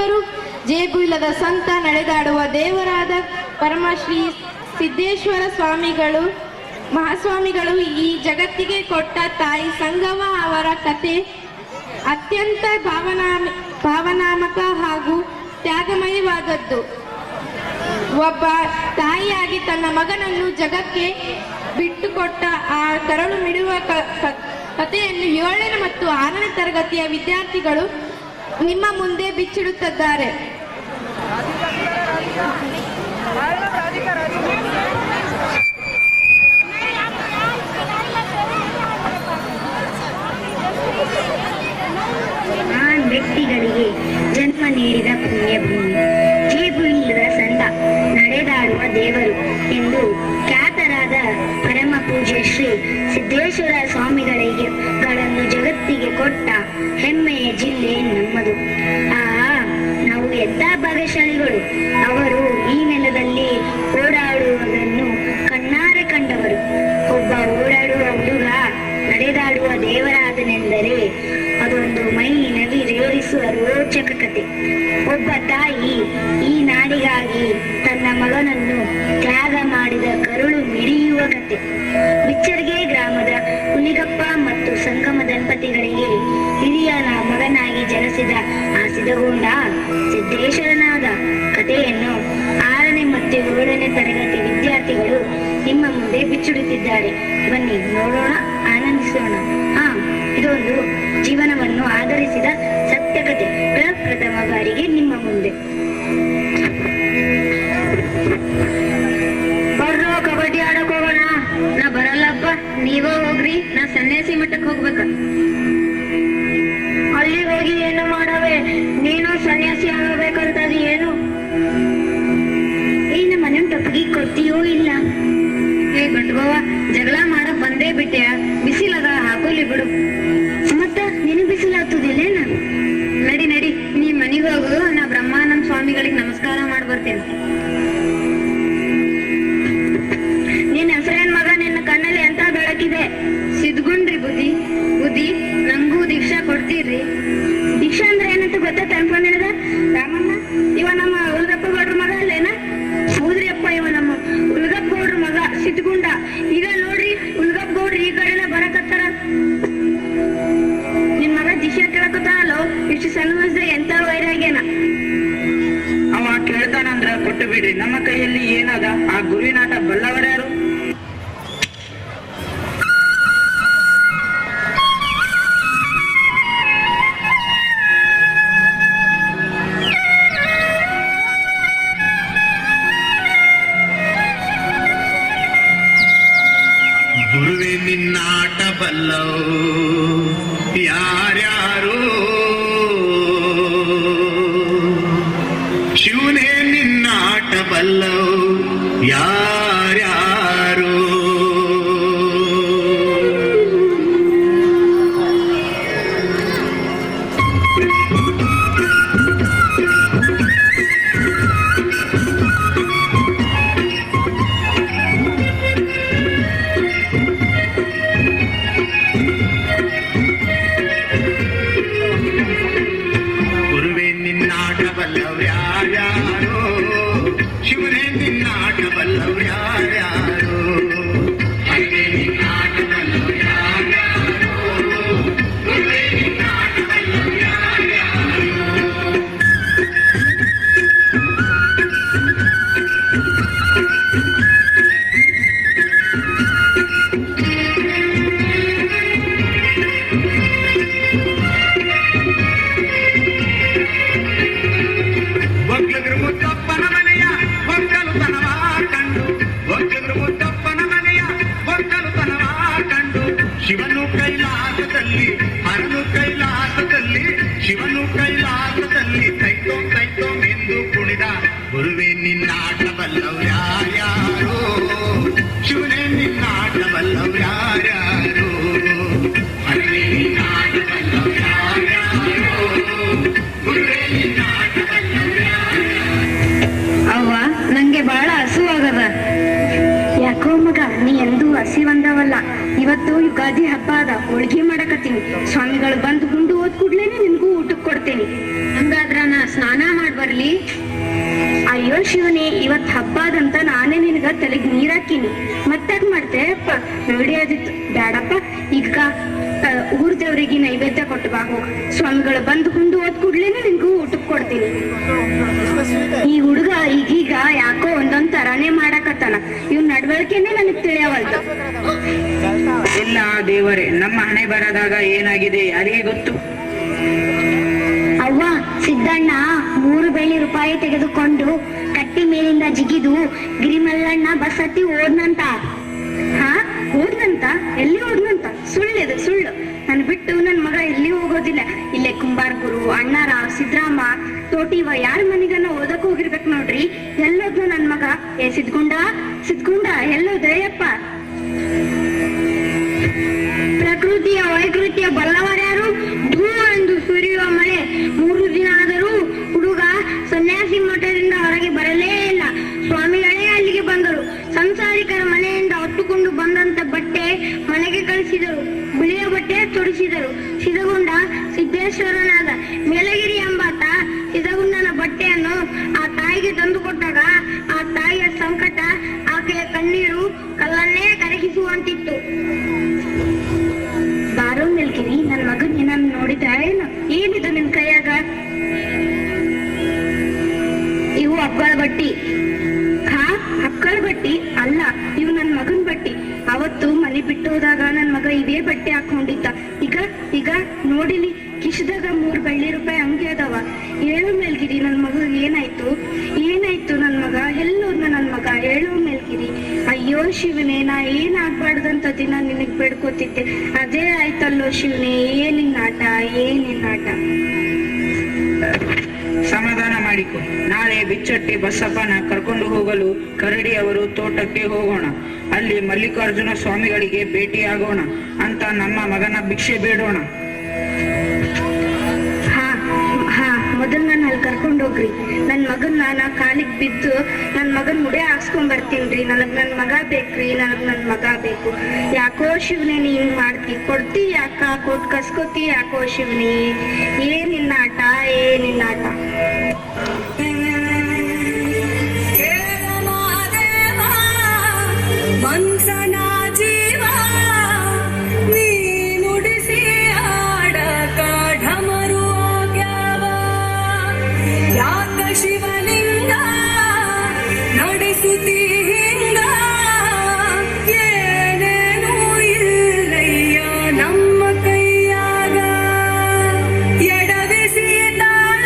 ನಾಯಕರು, ಜೇಬು ಇಲ್ಲದ ಸಂತ, ನಡೆದಾಡುವ ದೇವರಾದ ಪರಮಶ್ರೀ ಸಿದ್ದೇಶ್ವರ ಸ್ವಾಮಿಗಳು ಮಹಾಸ್ವಾಮಿಗಳು ಈ ಜಗತ್ತಿಗೆ ಕೊಟ್ಟ ತಾಯಿ ಸಂಗಮ ಅವರ ಕತೆ ಅತ್ಯಂತ ಭಾವನಾತ್ಮಕ ಹಾಗೂ ತ್ಯಾಗಮಯವಾದದ್ದು. ಒಬ್ಬ ತಾಯಿಯಾಗಿ ತನ್ನ ಮಗನನ್ನು ಜಗಕ್ಕೆ ಬಿಟ್ಟುಕೊಟ್ಟ ಆ ಕರಳು ಮಿಡುವ ಕಥೆಯನ್ನು 7ನೇ ಮತ್ತು 6ನೇ ತರಗತಿಯ ವಿದ್ಯಾರ್ಥಿಗಳು ನಿಮ್ಮ ಮುಂದೆ ಬಿಚ್ಚಿಡುತ್ತಿದ್ದಾರೆ. ಮಹಾನ್ ವ್ಯಕ್ತಿಗಳಿಗೆ ಜನ್ಮ ನೀಡಿದ ಪುಣ್ಯಭೂಮಿ, ಜೇಬು ಇಲ್ಲದ ಸಂತ, ನಡೆದಾಡುವ ದೇವರು ಎಂದು ಖ್ಯಾತರಾದ ಪರಮ ಪೂಜ್ಯ ಶ್ರೀ ಸಿದ್ದೇಶ್ವರ ಸ್ವಾಮಿಗಳನ್ನು ಜಗತ್ತಿಗೆ ಕೊಟ್ಟ ಹೆಮ್ಮೆಯ ಜಿಲ್ಲೆ ನಮ್ಮದು. ನಾವು ಎಂಥ ಭಾಗ್ಯಶಾಲಿಗಳು! ಅವರು ಈ ನೆಲದಲ್ಲಿ ಓಡಾಡುವುದನ್ನು ಕಣ್ಣಾರೆ ಕಂಡವರು. ಒಬ್ಬ ಓಡಾಡುವ ಹುಡುಗ ನಡೆದಾಡುವ ದೇವರಾದನೆಂದರೆ ಅದೊಂದು ಮೈ ನವಿರೇರಿಸುವ ರೋಚಕ ಕತೆ. ಒಬ್ಬ ತಾಯಿ ಈ ನಾಡಿಗಾಗಿ ತನ್ನ ಮಗನನ್ನು ತ್ಯಾಗ ಮಾಡಿದ ಕರುಳು ಮಿಡಿಯುವ ಕತೆ. ಬಿಚ್ಚರ್ಗೆ ಗ್ರಾಮದ ಹುಲಿಗಪ್ಪ ಮತ್ತು ಸಂಗಮ ದಂಪತಿಗಳಿಗೆ ಹಿರಿಯ ಮಗನಾಗಿ ಜನಿಸಿದ ಆ ಸಿದ್ಧಗೊಂಡ ಸಿದ್ದೇಶ್ವರನಾದ ಕಥೆಯನ್ನು 6ನೇ ಮತ್ತು 7ನೇ ತರಗತಿ ವಿದ್ಯಾರ್ಥಿಗಳು ನಿಮ್ಮ ಮುಂದೆ ಬಿಚ್ಚಿಡುತ್ತಿದ್ದಾರೆ. ಬನ್ನಿ ನೋಡೋಣ, ಆನಂದಿಸೋಣ. ಇದೊಂದು ಜೀವನವನ್ನು ಆಧರಿಸಿದ ಸತ್ಯಕತೆ ಪ್ರಪ್ರಥಮ ಬಾರಿಗೆ ನಿಮ್ಮ ಮುಂದೆ. ಬರ್ರೋ, ಕಬಡ್ಡಿ ಆಡಕ್ ಹೋಗೋಣ. ನಾ ಬರಲ್ಲಪ್ಪ, ನೀವೇ ಹೋಗ್ರಿ, ನಾ ಸನ್ಯಾಸಿ ಮಠಕ್ಕೆ ಹೋಗ್ಬೇಕ. ಅಲ್ಲಿ ಹೋಗಿ ಏನು ಮಾಡವೆ? ನೀನು ಸನ್ಯಾಸಿ ಆಗಬೇಕಂತದ ಏನು? ಏನ ಮನೆ ಟೊಪ್ಪಿಗೆ ಕೊಡ್ತೀಯೋ ಇಲ್ಲ? ಏ ಗಂಟ್ಗೋವ, ಜಗಳ ಮಾಡಕ್ ಬಂದೇ ಬಿಟ್ಟೆ, ಬಿಸಿಲದ ಹಾಕೋಲಿ ಬಿಡು. ಮತ್ತ ನಿನಗೆ ಬಿಸಿಲಾಗ್ತದಿಲ್ಲೇನ? ನಡಿ ನಡಿ, ನೀ ಮನೆಗೆ ಹೋಗು, ನಾ ಬ್ರಹ್ಮಾನಂದ ಸ್ವಾಮಿಗಳಿಗೆ ನಮಸ್ಕಾರ ಮಾಡಿ ಬರ್ತೇನೆ. ನಿನ್ನ ಹೆಸರೇನ್ ಮಗ? ನಿನ್ನ ಕಣ್ಣಲ್ಲಿ ಎಂತ ಬೆಳಕಿದೆ? ಸಿದ್ಗುಂಡ್ರಿ ಬುದ್ಧಿ. ಬುದ್ಧಿ, ನಂಗೂ ದೀಕ್ಷಾ ಕೊಡ್ತೀರ್ರಿ? ದೀಕ್ಷಾ ಅಂದ್ರೆ ಏನಂತ ಗೊತ್ತಾ ಅನ್ಕೊಂಡಿರದ? ರಾಮಣ್ಣ ಇವ ನಮ್ಮ ಉಲ್ಗಪ್ಪ ಗೌಡ್ರ ಮಗ ಅಲ್ಲೇನ? ಹೌದ್ರಿ ಅಪ್ಪ, ಇವ ನಮ್ಮ ಉಲ್ಗಪ್ಪ ಗೌಡ್ರ ಮಗ ಸಿದ್ಗುಂಡ. ಈಗ ನೋಡ್ರಿ, ಉಲ್ಗಪ್ಪ ಗೌಡ್ರಿ ಈ ಕಡೆನ ಬರಕತ್ತಾರ. ನಿನ್ ಮಗ ದೀಕ್ಷಾ ಕೇಳಕತ್ತಾನಲ್ಲೋ, ಇಷ್ಟು ಸಣ್ಣ ವಯಸ್ಸು ಎಂತ ವೈರಾಗ್ಯನ? ಅವ ಕೇಳ್ತಾನಂದ್ರ ಕೊಟ್ಟು ಬಿಡ್ರಿ, ನಮ್ಮ ಕೈಯಲ್ಲಿ ಏನದ? ಆ ಗುರುವಿನಾಟ ಬಲ್ಲವರ್ಯಾರು? ಗುರುವೇ ನಿನ್ನಾಟ ಬಲ್ಲವು ಯಾರ್ಯಾರು, ಶಿವನೇ ನಿನ್ನಾಟ ಬಲ್ಲವು ಯಾರ್ಯಾರು. ಶಿವನೇ ನಿನ್ನಾಟ ಬಲ್ಲವ್ರು ಯಾರ್ಯಾರು, ನಿನ್ನಾಟ ಬಲ್ಲವ್ರು ಯಾರ್ಯಾರು, ನಿನ್ನಾಟ ಬಲ್ಲವ್ರು ಯಾರ್ಯಾರು. ಒಗ್ಗದ್ರು ಮುದ್ದಪ್ಪನ ಮನೆಯ ಒಗ್ಗಲುತನವ ಕಂಡು, ಒಗ್ಗದ್ರು ಮುದ್ದಪ್ಪನ ಮನೆಯ ಒಗ್ಗಲುತನವ ಕಂಡು, ಶಿವನು ಕೈಲಾಸದಲ್ಲಿ ಹರನು ಕೈಲಾಸದಲ್ಲಿ, ಶಿವನು ಕೈಲಾಸದಲ್ಲಿ ಕೈತೋಂ ಕೈತೋಂ ಎಂದು ಕುಣಿದ. ಗುರುವೇ ನಿನ್ನಾಟ ಬಲ್ಲವ್ರು ಯಾರ್ಯಾರು, ಶಿವನೇ ನಿನ್ನಾಟ ಬಲ್ಲವ್ರು ಯಾರ್ಯಾರು, ಹರನೇ ನಿನ್ನಾಟ ಬಲ್ಲವ್ರು ಯಾರ್ಯಾರು, ಗುರುವೇ ನಿನ್ನಾಟ ಬಲ್ಲವ್ರು ಯಾರ್ಯಾರು. ಅವ್ವ, ನಂಗೆ ಬಹಳ ಹಸುವಾಗದ. ಯಾಕೋ ಮಗ, ನೀ ಎಂದೂ ಹಸಿವಂದವಲ್ಲ. ಇವತ್ತು ಯುಗಾದಿ ಹಬ್ಬ ಅದ, ಹೋಳಿಗೆ ಮಾಡಕತ್ತೀನಿ. ಸ್ವಾಮಿಗಳು ಬಂದು ಗುಂಡು ಓದ್ ಕೂಡ್ಲೇನೆ ನಿನ್ಗೂ ಊಟಕ್ಕೆ ಕೊಡ್ತೇನೆ. ಹಂಗಾದ್ರ ನಾ ಸ್ನಾನ ಬರ್ಲಿ? ಅಯ್ಯೋ ಶಿವನೇ, ಇವತ್ ಹಬ್ಬದಂತ ನಾನೇ ನಿನಗ ತಲೆಗ್ ನೀರಾಕಿನಿ, ಮತ್ತಾಕ್ ಮಾಡ್ತೇಪ್ಪ? ನೋಡಿ ಆದಿತ್ತು, ಬ್ಯಾಡಪ್ಪ. ಈಗ ಊರ್ ದೇವ್ರಿಗೆ ನೈವೇದ್ಯ ಕೊಟ್ಟು ಬಾ ಹೋಗ್. ಸ್ವಾಮಿಗಳು ಬಂದು ಕುಂದು ಓದ್ ಕೂಡ್ಲೇನೆ ನಿನ್ಗೂ ಊಟಕ್ ಕೊಡ್ತೀನಿ. ಈ ಹುಡುಗ ಈಗೀಗ ಯಾಕೋ ಒಂದೊಂದ್ ತರಾನೇ ಮಾಡಾಕತ್ತಾನ. ಇವ್ ನಡ್ವಳಿಕೆನೆ ನನಗ್ ತಿಳಿಯವಲ್ದು. ಇಲ್ಲ ದೇವರೇ, ನಮ್ಮ ಹಣೆ ಬರದಾಗ ಏನಾಗಿದೆ ಯಾರಿಗೆ ಗೊತ್ತು? ಅವ್ವ, ಸಿದ್ದಣ್ಣ 3 ಬೆಳ್ಳಿ ರೂಪಾಯಿ ತೆಗೆದುಕೊಂಡು ಕಟ್ಟಿ ಮೇಲಿಂದ ಜಿಗಿದು ಗಿರಿಮಲ್ಲಣ್ಣ ಬಸ್ ಹತ್ತಿ ಓದ್ನಂತ. ಹಾ, ಓದ್ನಂತ? ಎಲ್ಲಿ ಓದ್ನಂತ? ಸುಳ್ಳಿದು, ಸುಳ್ಳು. ನನ್ ಬಿಟ್ಟು ನನ್ ಮಗ ಎಲ್ಲಿ ಹೋಗೋದಿಲ್ಲ. ಇಲ್ಲೇ ಕುಂಬಾರ್ ಗುರು, ಅಣ್ಣಾರಾವ್, ಸಿದ್ರಾಮ, ತೋಟಿವ ಯಾರ ಮನೆಗನ್ನ ಓದಕ್ ಹೋಗಿರ್ಬೇಕು ನೋಡ್ರಿ. ಎಲ್ಲೋದ್ನು ನನ್ ಮಗ? ಏ ಸಿದ್ಗುಂಡ, ಸಿದ್ಗುಂಡ ಎಲ್ಲೋದಯ್ಯಪ್ಪ? ಪ್ರಕೃತಿಯ ವೈಕೃತಿಯ ಬಲ್ಲವರ್ಯಾರು? ಧೂ ಎಂದು ಸುರಿಯುವ ಮಳೆ 3 ದಿನ ಆದರೂ ಹುಡುಗ ಸನ್ಯಾಸಿ ಮಠದಿಂದ ಹೊರಗೆ ಬರಲೇ ಇಲ್ಲ. ಸ್ವಾಮಿಗಳೇ ಅಲ್ಲಿಗೆ ಬಂದರು. ಸಂಸಾರಿಕರ ಮನೆಯಿಂದ ಹೊತ್ತುಕೊಂಡು ಬಂದಂತ ಬಟ್ಟೆ ಮನೆಗೆ ಕಳಿಸಿದರು. ಬಿಳಿಯ ಬಟ್ಟೆ ತೊಡಿಸಿದರು. ಸಿದಗುಂಡ ಸಿದ್ದೇಶ್ವರನಾದ ಮೇಲಗಿರಿ ಎಂಬಾತ ಸಿದಗುಂಡನ ಬಟ್ಟೆಯನ್ನು ಆ ತಾಯಿಗೆ ತಂದು ಕೊಟ್ಟಾಗ ಆ ತಾಯಿಯ ಸಂಕಟ, ಆಕೆಯ ಕಣ್ಣೀರು ಕಲ್ಲನ್ನೇ ಕರಗಿಸುವಂತಿತ್ತು. ಬಾರೋ ಮೇಲ್ಗಿರಿ, ನನ್ ಮಗನ್ ಏನನ್ನ ನೋಡಿದ ಏನು? ಏನಿದು ನಿನ್ ಕೈಯಾಗ? ಇವು ಹಬ್ಬಳ ಬಟ್ಟಿ. ಹಾ, ಹಕ್ಕಳ ಬಟ್ಟಿ ಅಲ್ಲ, ಇವು ನನ್ ಮಗನ್ ಬಟ್ಟಿ. ಅವತ್ತು ಮನೆ ಬಿಟ್ಟು ಹೋದಾಗ ನನ್ ಮಗ ಇವೇ ಬಟ್ಟೆ ಹಾಕೊಂಡಿದ್ದ. ಈಗ ಈಗ ನೋಡಿಲಿ, ಕಿಶದಾಗ 3 ಬೆಳ್ಳಿ ರೂಪಾಯಿ ಅಂಗಿ ಅದಾವ. ಹೇಳು ಮೇಲ್ಗಿರಿ, ನನ್ ಮಗ ಏನಾಯ್ತು? ಏನಾಯ್ತು ನನ್ ಮಗ? ಎಲ್ಲೋದ್ನ ನನ್ ಮಗ? ಹೇಳು ಮೇಲ್ಗಿರಿ. ಅಯ್ಯೋ ಶಿವನೇ, ನಾ ಏನಾಗ್ಬಾರ್ದಂತ ದಿನ ನಿನಗ್ ಬೇಡ್ಕೋತಿದ್ದೆ, ಅದೇ ಆಯ್ತಲ್ಲೋ ಶಿವನೇ. ಏನಿನ್ನಾಟ, ಏನಿನ್ನಾಟ? ಸಮಾಧಾನ ಮಾಡಿಕೊ. ನಾಳೆ ಬಿಚ್ಚಟ್ಟಿ ಬಸಪ್ಪನ ಕರ್ಕೊಂಡು ಹೋಗಲು ಕರಡಿ ಅವರು ತೋಟಕ್ಕೆ ಹೋಗೋಣ. ಅಲ್ಲಿ ಮಲ್ಲಿಕಾರ್ಜುನ ಸ್ವಾಮಿಗಳಿಗೆ ಭೇಟಿಯಾಗೋಣ ಅಂತ ನಮ್ಮ ಮಗನ ಭಿಕ್ಷೆ ಬೇಡೋಣ. ಮೊದಲ್ ನಾನು ಅಲ್ಲಿ ಕರ್ಕೊಂಡು ಹೋಗ್ರಿ. ನನ್ ಮಗನ್ನ ನಾ ಕಾಲಿಗೆ ಬಿದ್ದು ನನ್ ಮಗನ್ ಮುಡೆ ಹಾಕ್ಸ್ಕೊಂಡ್ ಬರ್ತೀನ್ರಿ. ನನಗ್ ನನ್ ಮಗ ಬೇಕ್ರಿ, ನನಗ್ ನನ್ ಮಗ ಬೇಕು. ಯಾಕೋ ಶಿವನೇ ನೀ ಹಿಂಗ್ ಮಾಡ್ತಿ? ಕೊಡ್ತಿ ಯಾಕ? ಕೊಟ್ ಕಸ್ಕೋತಿ ಯಾಕೋ ಶಿವನೇ? ಏನಿನ್ನ ಆಟ, ಏನಿನ್ನ ಆಟ? ಶಿವಲಿಂಗ ನಡೆಸುತ್ತೀ ಹಿಂಗ, ಏನೇನೂ ಇಲ್ಲಯ್ಯ ನಮ್ಮ ಕೈಯಾಗ. ಎಡವಿಸಿ ತಾಳ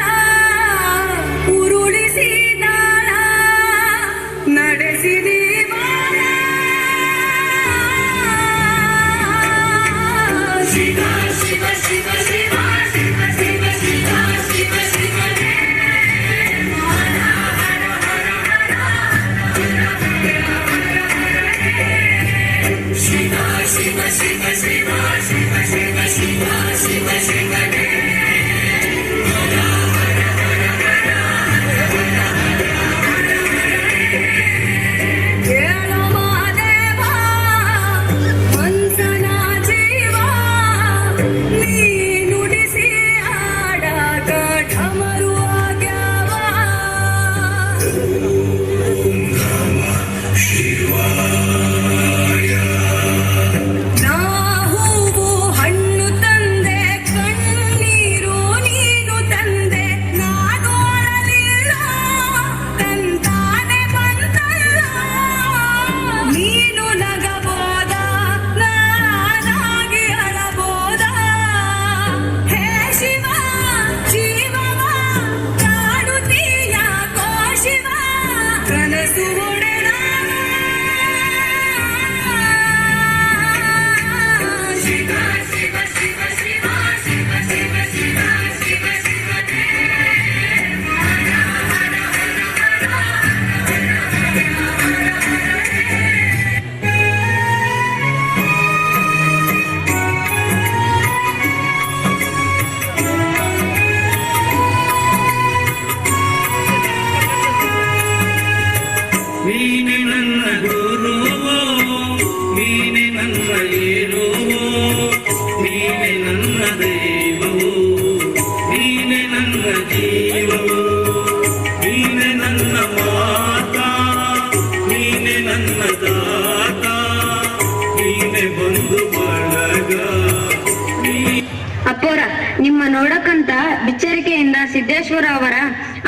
ಸಿದ್ದೇಶ್ವರ ಅವರ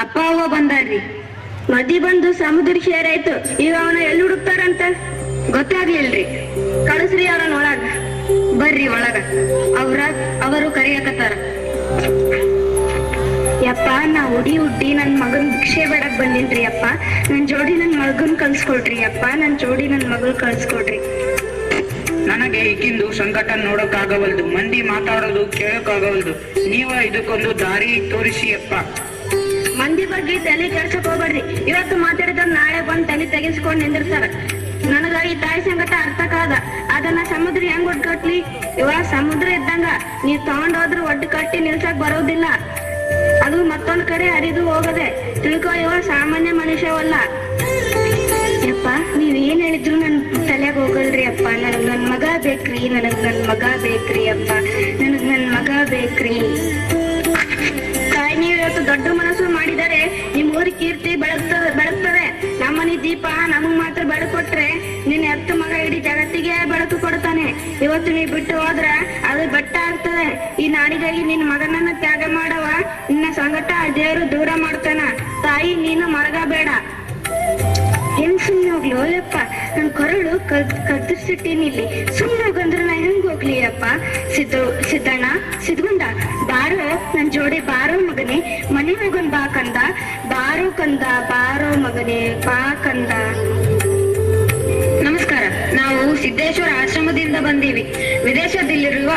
ಅಪ್ಪ ಅವ್ವ ಬಂದಾರ್ರಿ. ನದಿ ಬಂದು ಸಮುದ್ರ ಸೇರಾಯ್ತು. ಈಗ ಅವನ ಎಲ್ಲಿ ಹುಡುಕ್ತಾರಂತ ಗೊತ್ತಾಗ್ಲಿಲ್ರಿ. ಕಳಿಸ್ರಿ ಅವ್ರನ್ನ ಒಳಗ. ಬರ್ರಿ ಒಳಗ. ಅವರು ಕರಿಯಕತ್ತಾರ. ಯಪ್ಪ, ನಾ ಹುಡ್ಡಿ ನನ್ ಮಗನ್ ಭಿಕ್ಷೆ ಬೇಡಕ್ ಬಂದಿನ್ರಿ ಅಪ್ಪ. ನನ್ ಜೋಡಿ ನನ್ ಮಗನ್ ಕಳ್ಸ್ಕೊಡ್ರಿ ಅಪ್ಪ. ನನ್ ಜೋಡಿ ನನ್ ಮಗನ್ ಕಳ್ಸ್ಕೊಡ್ರಿ. ನನಗೆ ಈಗಿಂದು ಸಂಕಟ ನೋಡಕ್ಕಾಗವಲ್ದು, ಮಂದಿ ಮಾತಾಡೋದು ಕೇಳಕ್ಕಾಗವಲ್ದು. ನೀವ ಇದಕ್ಕೊಂದು ದಾರಿ ತೋರಿಸಿ ಅಪ್ಪ. ಮಂದಿ ಬಗ್ಗೆ ತಲೆ ಕೆಡ್ಸಕ್ ಹೋಗ್ಬೇಡ್ರಿ. ಇವತ್ತು ಮಾತಾಡಿದವ್ರು ನಾಳೆ ಬಂದ್ ತಲೆ ತೆಗೆಸ್ಕೊಂಡ್ ನಿಂದಿರ್ತಾರ. ನನಗ ಈ ತಾಯಿ ಸಂಕಟ ಅರ್ಥಕ್ಕಾದ. ಅದನ್ನ ಸಮುದ್ರ ಹೆಂಗ್ ಒಟ್ಟು ಕಟ್ಲಿ? ಇವಾಗ ಸಮುದ್ರ ಇದ್ದಂಗ ನೀವ್ ತಗೊಂಡೋದ್ರು ಒಟ್ಟು ಕಟ್ಟಿ ನಿಲ್ಸಕ್ ಬರೋದಿಲ್ಲ. ಅದು ಮತ್ತೊಂದ್ ಕಡೆ ಹರಿದು ಹೋಗದೆ. ತಿಳ್ಕೊ, ಇವ ಸಾಮಾನ್ಯ ಮನುಷ್ಯವಲ್ಲ. ಯಪ್ಪ, ನೀವ್ ಏನ್ ಹೇಳಿದ್ರು ನನ್ ತಲೆಗ್ ಹೋಗಲ್ರಿ ಅಪ್ಪ. ನನಗ್ ನನ್ ಮಗ ಬೇಕ್ರಿ. ನನಗ್ ನನ್ ಮಗ ಬೇಕ್ರಿ ಅಪ್ಪ. ನನಗ್ ನನ್ ಮಗ ಬೇಕ್ರಿ. ತಾಯಿ, ನೀವ್ ಇವತ್ತು ದೊಡ್ಡ ಮನಸ್ಸು ಮಾಡಿದರೆ ನಿಮ್ ಊರ್ ಕೀರ್ತಿ ಬೆಳಗ್ತದೆ. ನಮ್ಮನಿ ದೀಪ ನಮಗ್ ಮಾತ್ರ ಬೆಳಕು ಕೊಟ್ರೆ ನಿನ್ ಎತ್ತ ಮಗ ಇಡೀ ಜಗತ್ತಿಗೆ ಬೆಳಕು ಕೊಡ್ತಾನೆ. ಇವತ್ತು ನೀವ್ ಬಿಟ್ಟು ಹೋದ್ರ ಅದು ಬೆಟ್ಟ ಆಗ್ತದೆ. ಈ ನಾಡಿಗಾಗಿ ನಿನ್ ಮಗನನ್ನ ತ್ಯಾಗ ಮಾಡವ. ನಿನ್ನ ಸಂಕಟ ದೇವರು ದೂರ ಮಾಡ್ತಾನ. ತಾಯಿ, ನೀನು ಮರಗಬೇಡ. ಹೆಂಗ್ ಸುಮ್ನೆ ಹೋಗ್ಲಿ? ಓಲಪ್ಪ, ನನ್ ಕೊರಳು ಕತ್ತರಿಸಿಟ್ಟೀನಿ ಇಲ್ಲಿ. ಸುಮ್ನೆ ಹೋಗಂದ್ರೆ ನಾ ಹೆಂಗ್ ಹೋಗ್ಲಿ ಅಪ್ಪ? ಸಿದ್ಗುಂಡ, ಬಾರೋ ನನ್ ಜೋಡಿ ಬಾರೋ ಮಗನೇ. ಮನೆ ಹೋಗನ್ ಬಾ ಕಂದ. ಬಾರೋ ಕಂದ, ಬಾರೋ ಮಗನೇ, ಬಾ ಕಂದ. ನಮಸ್ಕಾರ. ನಾವು ಸಿದ್ದೇಶ್ವರ ಆಶ್ರಮದಿಂದ ಬಂದೀವಿ. ವಿದೇಶದಲ್ಲಿರುವ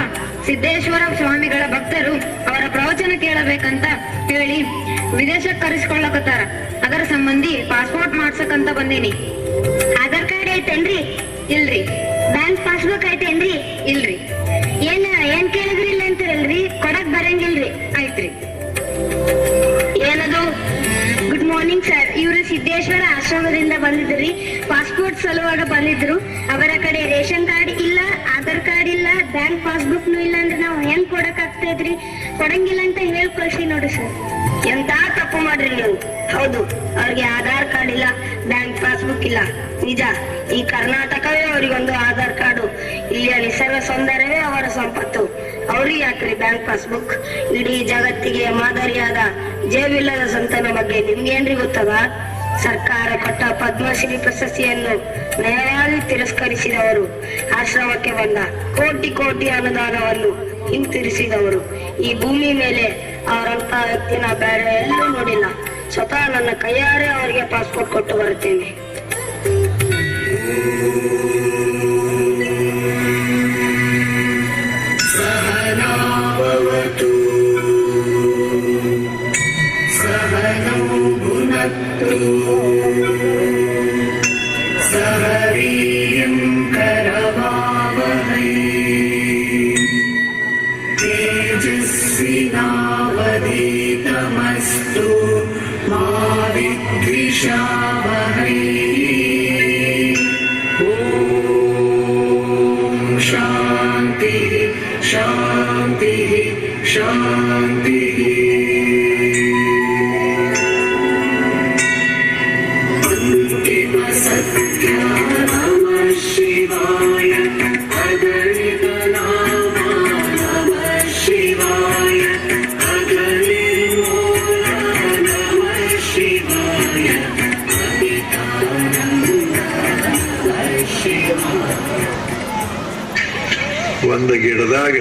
ಸಿದ್ದೇಶ್ವರ ಸ್ವಾಮಿಗಳ ಭಕ್ತರು ಅವರ ಪ್ರವಚನ ಕೇಳಬೇಕಂತ ಹೇಳಿ ವಿದೇಶಕ್ಕೆ ಕರೆಸ್ಕೊಳ್ಳಕತ್ತಾರ. ಅದರ ಸಂಬಂಧಿ ಪಾಸ್ಪೋರ್ಟ್ ಮಾಡ್ಸಕಂತ ಬಂದೀನಿ. ಆಧಾರ್ ಕಾರ್ಡ್ ಐತೇನ್ರಿ? ಇಲ್ರಿ. ಬ್ಯಾಂಕ್ ಪಾಸ್ಬುಕ್ ಐತೇನ್ರಿ? ಇಲ್ರಿ. ಏನ್ ಕೇಳಿದ್ರಿಲ್ಲ ಅಂತೀರಲ್ರಿ? ಕೊಡಕ್ ಬರಂಗಿಲ್ರಿ. ಆಯ್ತ್ರಿ. ಏನದು? Good morning sir. ಇವರು ಸಿದ್ದೇಶ್ವರ ಆಶ್ರಮದಿಂದ ಬಂದಿದ್ರಿ. ಪಾಸ್ಪೋರ್ಟ್ ಸಲುವಾಗ ಬಂದಿದ್ರು. ಅವರ ಕಡೆ ರೇಷನ್ ಕಾರ್ಡ್ ಇಲ್ಲ, ಆಧಾರ್ ಕಾರ್ಡ್ ಇಲ್ಲ, ಬ್ಯಾಂಕ್ ಪಾಸ್ಬುಕ್ ಇಲ್ಲ ಅಂದ್ರೆ ನಾವು ಹೆಂಗ್ ಕೊಡಕ್ ಆಗ್ತೈತ್ರಿ? ಕೊಡಂಗಿಲ್ಲ ಅಂತ ಹೇಳಿ ಕಳ್ಸಿ ನೋಡಿ ಸರ್. ಎಂತ ತಪ್ಪು ಮಾಡ್ರಿ ನೀವು? ಹೌದು, ಅವ್ರಿಗೆ ಆಧಾರ್ ಕಾರ್ಡ್ ಇಲ್ಲ, ಬ್ಯಾಂಕ್ ಪಾಸ್ಬುಕ್ ಇಲ್ಲ. ನಿಜ. ಈ ಕರ್ನಾಟಕವೇ ಅವರಿಗೊಂದು ಆಧಾರ್ ಕಾರ್ಡು. ಇಲ್ಲಿಯ ನಿಸರ್ಗ ಸೌಂದರ್ಯವೇ ಅವರ ಸಂಪತ್ತು. ಅವ್ರಿಗೆ ಯಾಕ್ರಿ ಬ್ಯಾಂಕ್ ಪಾಸ್ಬುಕ್? ಇಡೀ ಜಗತ್ತಿಗೆ ಮಾದರಿಯಾದ ಜೇಬಿಲ್ಲದ ಸಂತನ ಬಗ್ಗೆ ನಿಮ್ಗೇನ್ರಿ ಗೊತ್ತದ? ಸರ್ಕಾರ ಕೊಟ್ಟ ಪದ್ಮಶ್ರೀ ಪ್ರಶಸ್ತಿಯನ್ನು ನ್ಯಾಯಾಲಯ ತಿರಸ್ಕರಿಸಿದವರು. ಆಶ್ರಮಕ್ಕೆ ಬಂದ ಕೋಟಿ ಅನುದಾನವನ್ನು ಹಿಂತಿರಿಸಿದವರು. ಈ ಭೂಮಿ ಮೇಲೆ ಅವರಂತ ವ್ಯಕ್ತಿನ ಬೇರೆ ಎಲ್ಲೂ ನೋಡಿಲ್ಲ. ಸ್ವತಃ ನನ್ನ ಕೈಯಾರೆ ಅವರಿಗೆ ಪಾಸ್ಪೋರ್ಟ್ ಕೊಟ್ಟು ಬರುತ್ತೇನೆ. ಸಹನಾಭವತು ಸಹನೌ ಭುನಕ್ತು ಸಹ ವೀರ್ಯಂ ಕರವಾವಹೈ ತೇಜಸ್ವಿನಾವಧೀತಮಸ್ತು ಮಾ ವಿದ್ವಿಷಾವಹೈ. ಓಂ ಶಾಂತಿ ಶಾಂತಿ ಶಾಂತಿ. ಅಂತಿಮ ಸತ್ಯ ನಮಃ ಶಿವಾಯ. ಅಗಣಿತ ನಾಮ ನಮಃ ಶಿವಾಯ. ಅಗಣಿರ್ಮೂಲ ನಮಃ ಶಿವಾಯ. ಅಮಿತಾನಂದ ನಮಃ ಶಿವಾಯ. ಒಂದು ಗಿಡದಾಗ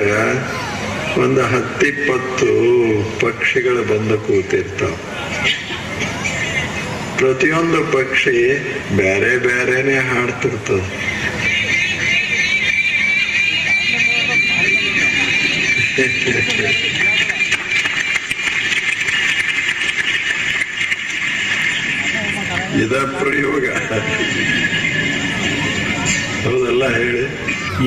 ಒಂದು 10-20 ಪಕ್ಷಿಗಳು ಬಂದು ಕೂತಿರ್ತಾವ. ಪ್ರತಿಯೊಂದು ಪಕ್ಷಿ ಬೇರೆ ಬೇರೆನೆ ಹಾಡ್ತಿರ್ತದ. ಇದ ಪ್ರಯೋಗ. ಹೌದಲ್ಲ ಹೇಳಿ?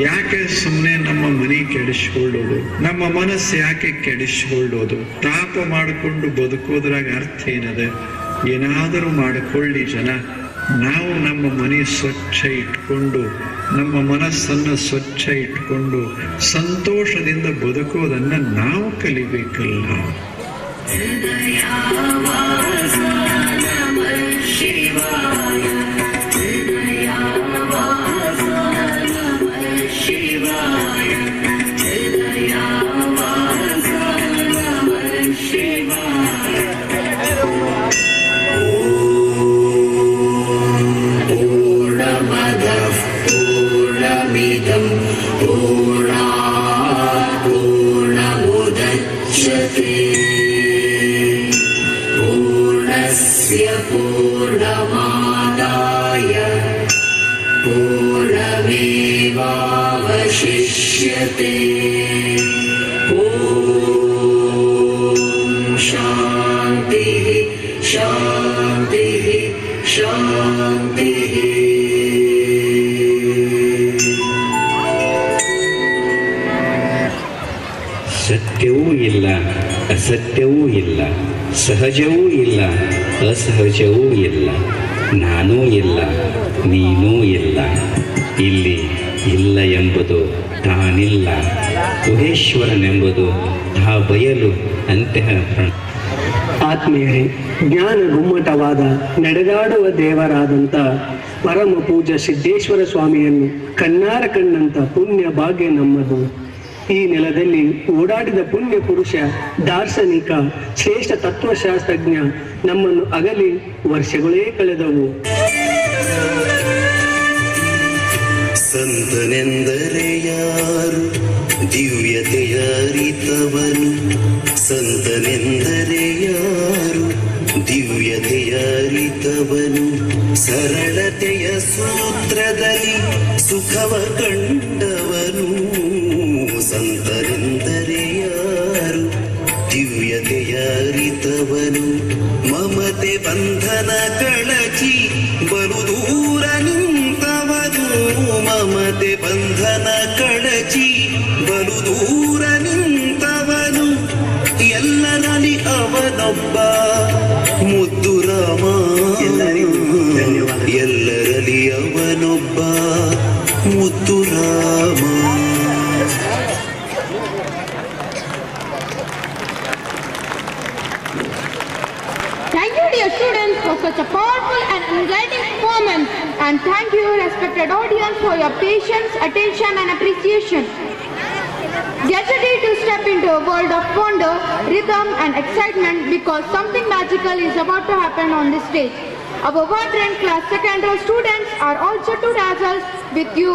ಯಾಕೆ ಸುಮ್ಮನೆ ನಮ್ಮ ಮನೆ ಕೆಡಿಸ್ಕೊಳ್ಳೋದು? ನಮ್ಮ ಮನಸ್ಸು ಯಾಕೆ ಕೆಡಿಸ್ಕೊಳ್ಳೋದು? ತಾಪ ಮಾಡಿಕೊಂಡು ಬದುಕೋದ್ರಾಗ ಅರ್ಥ ಏನದ? ಏನಾದರೂ ಮಾಡಿಕೊಳ್ಳಿ ಜನ. ನಾವು ನಮ್ಮ ಮನೆ ಸ್ವಚ್ಛ ಇಟ್ಕೊಂಡು, ನಮ್ಮ ಮನಸ್ಸನ್ನು ಸ್ವಚ್ಛ ಇಟ್ಕೊಂಡು ಸಂತೋಷದಿಂದ ಬದುಕೋದನ್ನ ನಾವು ಕಲಿಬೇಕಲ್ಲ. ಶಿವಾಯ ಶಿವಾಯ ಶಿವಾಯ. पूर्णस्य पूर्णमादाय पूर्णमेवावशिष्यते ॐ शान्तिः शान्तिः शान्तिः ಸತ್ಯವೂ ಇಲ್ಲ ಅಸತ್ಯವೂ ಇಲ್ಲ ಸಹಜವೂ ಇಲ್ಲ ಅಸಹಜವೂ ಇಲ್ಲ ನಾನೂ ಇಲ್ಲ ನೀನೂ ಇಲ್ಲ ಇಲ್ಲಿ ಇಲ್ಲ ಎಂಬುದು ತಾನಿಲ್ಲ ಗುಹೇಶ್ವರನೆಂಬುದು ತಾ ಬಯಲು ಅಂತಹ ಆತ್ಮೀಯರೇ, ಜ್ಞಾನ ಗುಮ್ಮಟವಾದ ನಡೆದಾಡುವ ದೇವರಾದಂಥ ಪರಮ ಪೂಜ್ಯ ಸಿದ್ದೇಶ್ವರ ಸ್ವಾಮಿಯನ್ನು ಕಣ್ಣಾರ ಕಂಡಂತ ಪುಣ್ಯ ಭಾಗ್ಯ ನಮ್ಮದು. ಈ ನೆಲದಲ್ಲಿ ಓಡಾಡಿದ ಪುಣ್ಯ ಪುರುಷ, ದಾರ್ಶನಿಕ, ಶ್ರೇಷ್ಠ ತತ್ವಶಾಸ್ತ್ರಜ್ಞ ನಮ್ಮನ್ನು ಅಗಲಿ ವರ್ಷಗಳೇ ಕಳೆದವು. ಸಂತನೆಂದರೆ ಯಾರು? ದಿವ್ಯತೆಯ ಅರಿತವನು. ಸಂತನೆಂದರೆ ಯಾರು? ದಿವ್ಯತೆಯ ಅರಿತವನು. ಸರಳತೆಯ ಸೂತ್ರದಲ್ಲಿ ಸುಖವ ಕಂಡವನು. ಸಂತರೆಂದರೆ ಯಾರು? ದಿವ್ಯತೆಯ ಅರಿತವನು. ಮಮತೆ ಬಂಧನ ಕಳಚಿ ಬಲು ದೂರ ನಿಂತವನು. ಮಮತೆ ಬಂಧನ ಕಳಚಿ ಬಲು ದೂರ ನಿಂತವನು. ಎಲ್ಲರಲ್ಲಿ ಅವನೊಬ್ಬ ಮುದ್ದು ರಾಮ. ಎಲ್ಲರಲ್ಲಿ ಅವನೊಬ್ಬ ಮುದ್ದು Rama. Thank you, dear students, for such a powerful and enlightening performance. And thank you, respected audience, for your patience, attention, and appreciation. Get ready to step into a world of wonder, rhythm, and excitement because something magical is about to happen on this stage. Our vibrant class second row students are also to dazzle with you